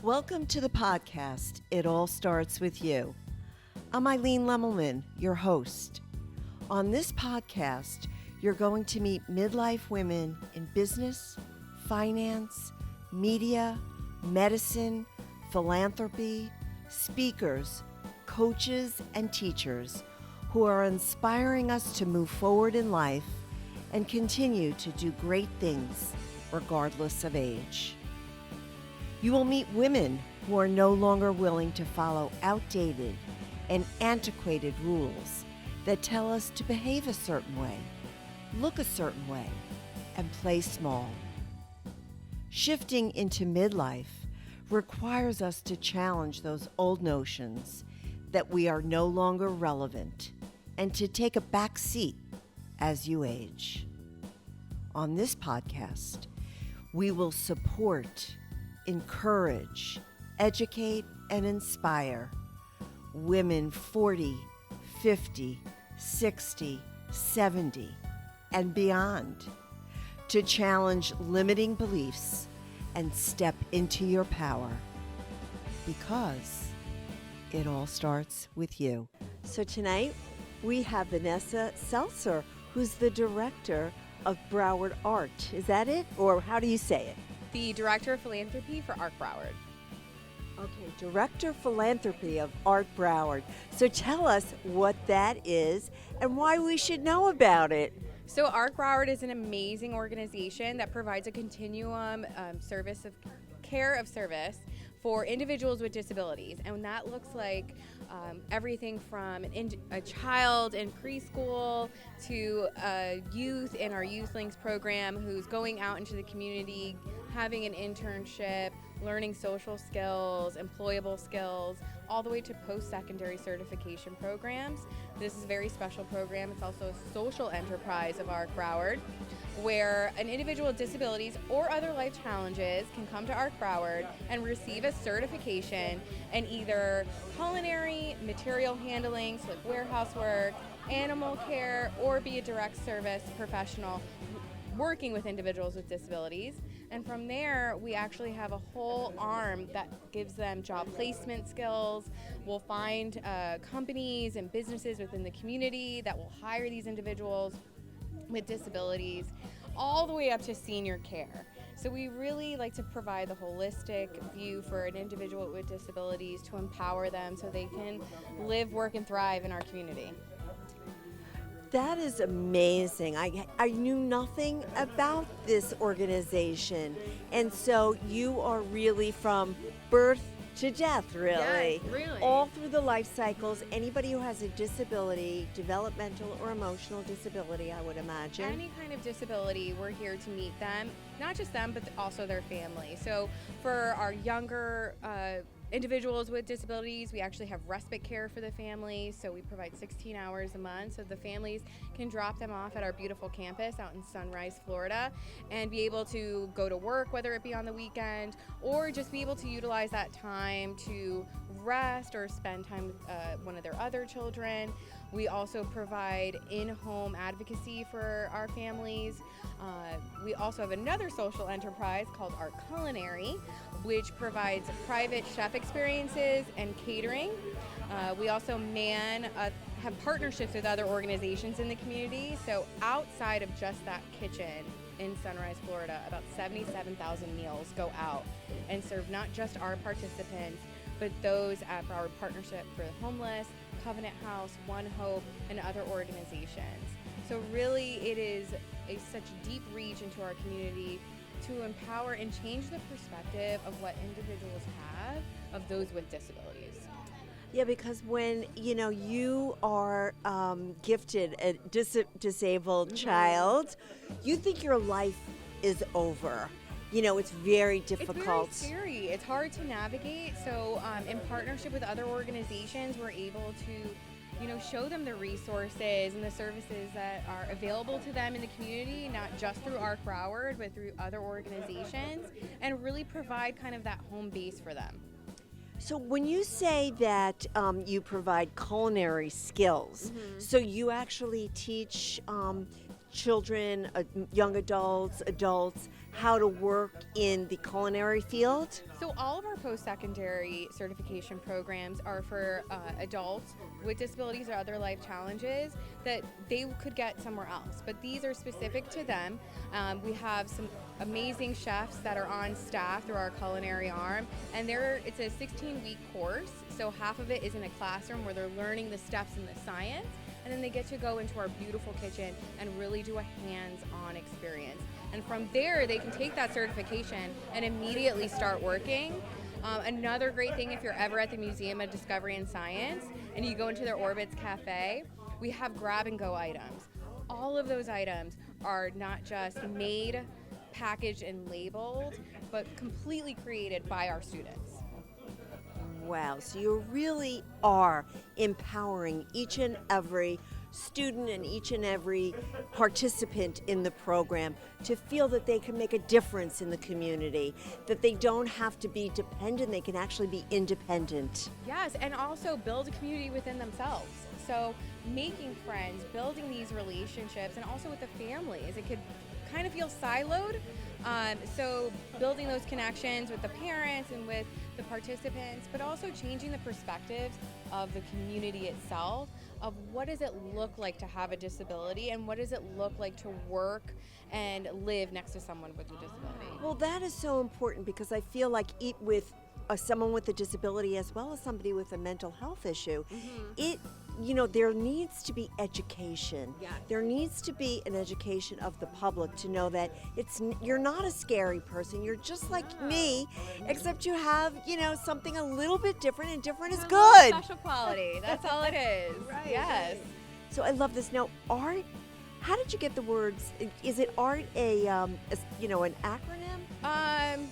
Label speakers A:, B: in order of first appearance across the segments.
A: Welcome to the podcast, It All Starts With You. I'm Eileen Lemmelman, your host. On this podcast, you're going to meet midlife women in business, finance, media, medicine, philanthropy, speakers, coaches, and teachers who are inspiring us to move forward in life and continue to do great things regardless of age. You will meet women who are no longer willing to follow outdated and antiquated rules that tell us to behave a certain way, look a certain way, and play small. Shifting into midlife requires us to challenge those old notions that we are no longer relevant and to take a back seat as you age. On this podcast, we will support, encourage, educate, and inspire women 40, 50, 60, 70, and beyond to challenge limiting beliefs and step into your power, because it all starts with you. So tonight we have Vanessa Seltzer, who's the director of Broward Art. Is that it? Or how do you say it?
B: The Director of Philanthropy for Arc Broward.
A: Okay, Director of Philanthropy of Arc Broward. So tell us what that is and why we should know about it.
B: So Arc Broward is an amazing organization that provides a continuum service of service for individuals with disabilities, and that looks like everything from a child in preschool to a youth in our Youth Links program who's going out into the community, having an internship, learning social skills, employable skills, all the way to post-secondary certification programs. This is a very special program. It's also a social enterprise of Arc Broward, where an individual with disabilities or other life challenges can come to Arc Broward and receive a certification in either culinary, material handling, so like warehouse work, animal care, or be a direct service professional working with individuals with disabilities. And from there, we actually have a whole arm that gives them job placement skills. We'll find companies and businesses within the community that will hire these individuals with disabilities, all the way up to senior care. So we really like to provide the holistic view for an individual with disabilities to empower them so they can live, work, and thrive in our community.
A: That is amazing. I knew nothing about this organization. And so you are really from birth to death, really.
B: Yes, really.
A: All through the life cycles. Anybody who has a disability, developmental or emotional disability, I would imagine.
B: Any kind of disability, we're here to meet them. Not just them, but also their family. So for our younger individuals with disabilities, we actually have respite care for the families, so we provide 16 hours a month so the families can drop them off at our beautiful campus out in Sunrise, Florida, and be able to go to work, whether it be on the weekend, or just be able to utilize that time to rest or spend time with one of their other children. We also provide in-home advocacy for our families. We also have another social enterprise called our Culinary, which provides private chef experiences and catering. We also have partnerships with other organizations in the community. So outside of just that kitchen in Sunrise, Florida, about 77,000 meals go out and serve not just our participants, but those at our partnership for the homeless, Covenant House, One Hope, and other organizations. So really it is such deep reach into our community to empower and change the perspective of what individuals have of those with disabilities.
A: Yeah, because when you are gifted a disabled child, you think your life is over. It's very difficult.
B: It's very scary. It's hard to navigate. So in partnership with other organizations, we're able to show them the resources and the services that are available to them in the community, not just through Arc Broward, but through other organizations, and really provide kind of that home base for them.
A: So when you say that you provide culinary skills, so you actually teach children, young adults, how to work in the culinary field?
B: So all of our post-secondary certification programs are for adults with disabilities or other life challenges that they could get somewhere else, but these are specific to them. We have some amazing chefs that are on staff through our culinary arm, and it's a 16-week course, so half of it is in a classroom where they're learning the steps and the science, and then they get to go into our beautiful kitchen and really do a hands-on experience. And from there, they can take that certification and immediately start working. Another great thing, if you're ever at the Museum of Discovery and Science and you go into their Orbits Cafe, we have grab-and-go items. All of those items are not just made, packaged, and labeled, but completely created by our students.
A: Wow, so you really are empowering each and every student and each and every participant in the program to feel that they can make a difference in the community, that they don't have to be dependent, they can actually be independent.
B: Yes, and also build a community within themselves. So making friends, building these relationships, and also with the families. It could kind of feel siloed. So building those connections with the parents and with the participants, but also changing the perspectives of the community itself of what does it look like to have a disability and what does it look like to work and live next to someone with a disability.
A: Well, that is so important because I feel like with someone with a disability as well as somebody with a mental health issue, there needs to be education.
B: Yes.
A: There needs to be an education of the public to know that you're not a scary person. You're just like me, except you have, something a little bit different, and different is good.
B: Special quality. That's all it is.
A: Right.
B: Yes.
A: So I love this. Now, art. How did you get the words? Is it art an acronym?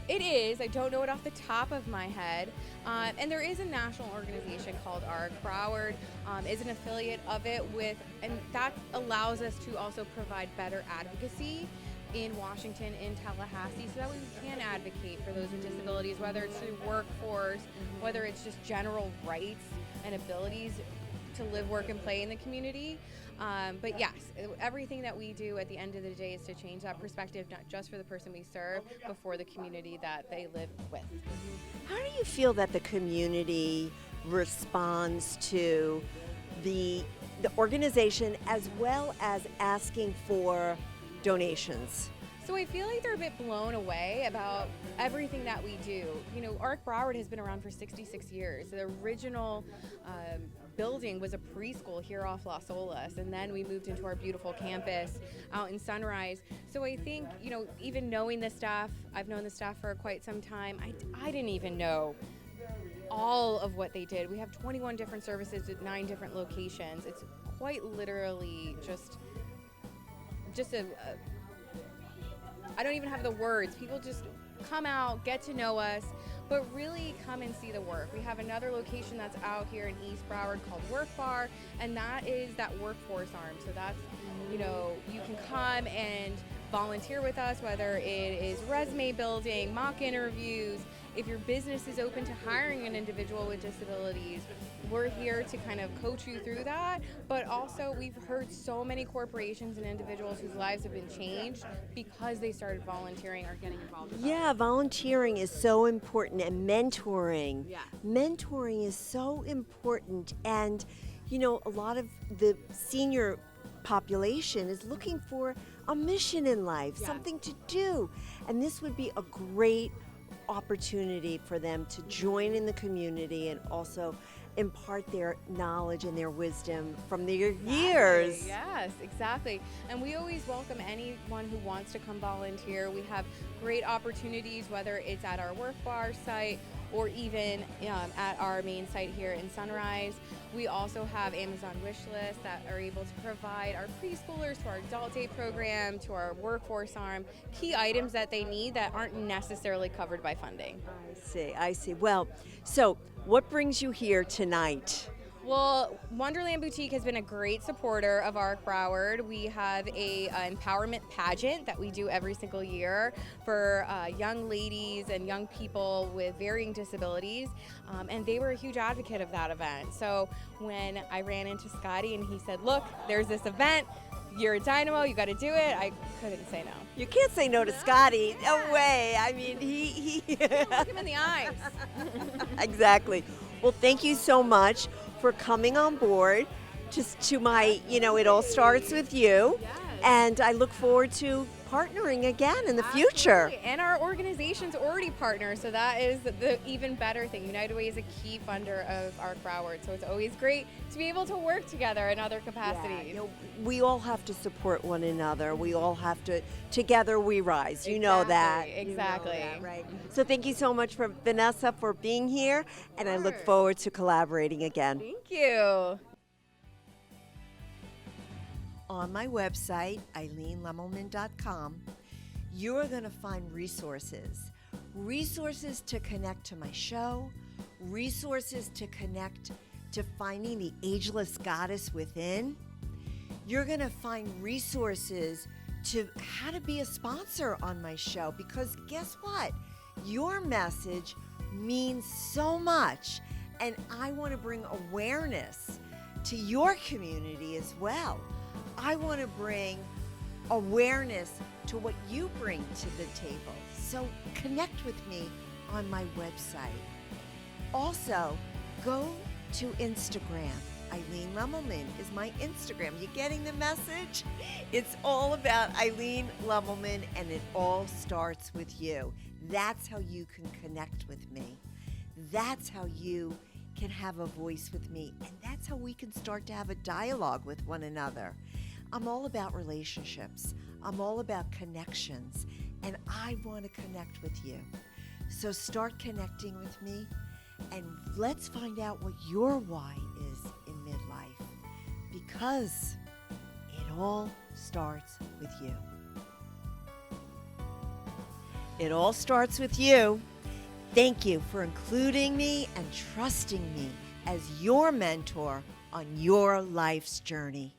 B: It is. I don't know it off the top of my head. And there is a national organization called Arc Broward, is an affiliate of it and that allows us to also provide better advocacy in Washington, in Tallahassee, so that we can advocate for those with disabilities, whether it's through workforce, whether it's just general rights and abilities to live, work, and play in the community. But yes, everything that we do at the end of the day is to change that perspective, not just for the person we serve, but for the community that they live with.
A: How do you feel that the community responds to the organization as well as asking for donations?
B: So I feel like they're a bit blown away about everything that we do. Arc Broward has been around for 66 years. The original building was a preschool here off Las Olas, and then we moved into our beautiful campus out in Sunrise. So I think, even knowing the staff, I've known the staff for quite some time, I didn't even know all of what they did. We have 21 different services at 9 different locations. It's quite literally just I don't even have the words. People just come out, get to know us, but really come and see the work. We have another location that's out here in East Broward called Work Bar, and that is that workforce arm. So that's, you can come and volunteer with us, whether it is resume building, mock interviews. If your business is open to hiring an individual with disabilities, we're here to kind of coach you through that. But also, we've heard so many corporations and individuals whose lives have been changed because they started volunteering or getting involved with us.
A: Volunteering is so important, and mentoring.
B: Yeah.
A: Mentoring is so important, and a lot of the senior population is looking for a mission in life, something to do, and this would be a great opportunity for them to join in the community and also impart their knowledge and their wisdom from their years.
B: Yes, exactly. And we always welcome anyone who wants to come volunteer. We have great opportunities, whether it's at our Work Bar site or even at our main site here in Sunrise. We also have Amazon wish lists that are able to provide our preschoolers to our adult day program, to our workforce arm, key items that they need that aren't necessarily covered by funding.
A: I see. Well, so what brings you here tonight?
B: Well, Wonderland Boutique has been a great supporter of Arc Broward. We have a empowerment pageant that we do every single year for young ladies and young people with varying disabilities, and they were a huge advocate of that event. So when I ran into Scotty and he said, look, there's this event, you're a dynamo, you got to do it. I couldn't say no.
A: You can't say no to Scotty. No way. I mean, he
B: Look him in the eyes.
A: Exactly. Well, thank you so much for coming on board to my, it all starts with you.
B: Yes.
A: And I look forward to partnering again in the future.
B: Absolutely. And our organization's already partners, so that is the even better thing. United Way is a key funder of Arc Broward, so it's always great to be able to work together in other capacities.
A: Yeah, we all have to support one another. We all have to, together we rise. You know that.
B: Exactly.
A: You know that, right? So thank you so much for Vanessa for being here, and I look forward to collaborating again.
B: Thank you.
A: On my website, eileenlemelman.com, you're going to find resources to connect to my show, resources to connect to finding the ageless goddess within. You're going to find resources to how to be a sponsor on my show, because guess what? Your message means so much, and I want to bring awareness to your community as well. I want to bring awareness to what you bring to the table. So connect with me on my website. Also, go to Instagram. Eileen Lemelman is my Instagram. You getting the message? It's all about Eileen Lemelman, and it all starts with you. That's how you can connect with me. That's how you can have a voice with me, and that's how we can start to have a dialogue with one another. I'm all about relationships. I'm all about connections, and I want to connect with you. So start connecting with me, and let's find out what your why is in midlife, because it all starts with you. It all starts with you. Thank you for including me and trusting me as your mentor on your life's journey.